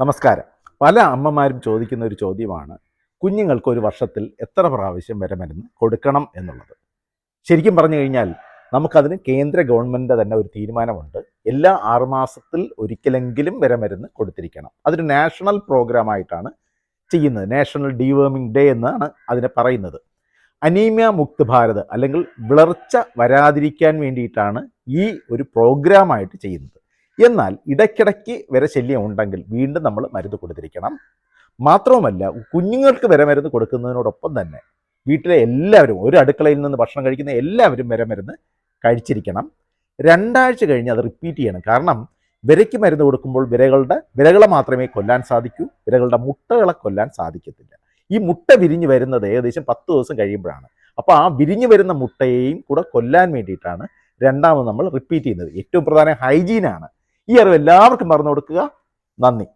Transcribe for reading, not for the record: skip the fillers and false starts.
നമസ്കാരം. പല അമ്മമാരും ചോദിക്കുന്ന ഒരു ചോദ്യമാണ് കുഞ്ഞുങ്ങൾക്ക് ഒരു വർഷത്തിൽ എത്ര പ്രാവശ്യം വിരമരുന്ന് കൊടുക്കണം എന്നുള്ളത്. ശരിക്കും പറഞ്ഞു കഴിഞ്ഞാൽ നമുക്കതിന് കേന്ദ്ര ഗവൺമെൻറ് തന്നെ ഒരു തീരുമാനമുണ്ട്. എല്ലാ 6 മാസത്തിൽ ഒരിക്കലെങ്കിലും വിരമരുന്ന് കൊടുത്തിരിക്കണം. അതൊരു നാഷണൽ പ്രോഗ്രാമായിട്ടാണ് ചെയ്യുന്നത്. നാഷണൽ ഡീവേമിംഗ് ഡേ എന്നാണ് അതിനെ പറയുന്നത്. അനീമിയ മുക്ത് ഭാരത് അല്ലെങ്കിൽ വിളർച്ച വരാതിരിക്കാൻ വേണ്ടിയിട്ടാണ് ഈ ഒരു പ്രോഗ്രാമായിട്ട് ചെയ്യുന്നത്. എന്നാൽ ഇടയ്ക്കിടയ്ക്ക് വിരശല്യം ഉണ്ടെങ്കിൽ വീണ്ടും നമ്മൾ മരുന്ന് കൊടുത്തിരിക്കണം. മാത്രവുമല്ല, കുഞ്ഞുങ്ങൾക്ക് വിരമരുന്ന് കൊടുക്കുന്നതിനോടൊപ്പം തന്നെ വീട്ടിലെ എല്ലാവരും, ഒരു അടുക്കളയിൽ നിന്ന് ഭക്ഷണം കഴിക്കുന്ന എല്ലാവരും വിരമരുന്ന് കഴിച്ചിരിക്കണം. 2 ആഴ്ച കഴിഞ്ഞ് അത് റിപ്പീറ്റ് ചെയ്യണം. കാരണം വിരയ്ക്ക് മരുന്ന് കൊടുക്കുമ്പോൾ വിരകളെ മാത്രമേ കൊല്ലാൻ സാധിക്കൂ, വിരകളുടെ മുട്ടകളെ കൊല്ലാൻ സാധിക്കത്തില്ല. ഈ മുട്ട വിരിഞ്ഞ് വരുന്നത് ഏകദേശം 10 ദിവസം കഴിയുമ്പോഴാണ്. അപ്പോൾ ആ വിരിഞ്ഞ് വരുന്ന മുട്ടയെയും കൂടെ കൊല്ലാൻ വേണ്ടിയിട്ടാണ് രണ്ടാമത് നമ്മൾ റിപ്പീറ്റ് ചെയ്യുന്നത്. ഏറ്റവും പ്രധാനം ഹൈജീനാണ്. ഈ അറിവ് എല്ലാവർക്കും പറഞ്ഞു കൊടുക്കുക. നന്ദി.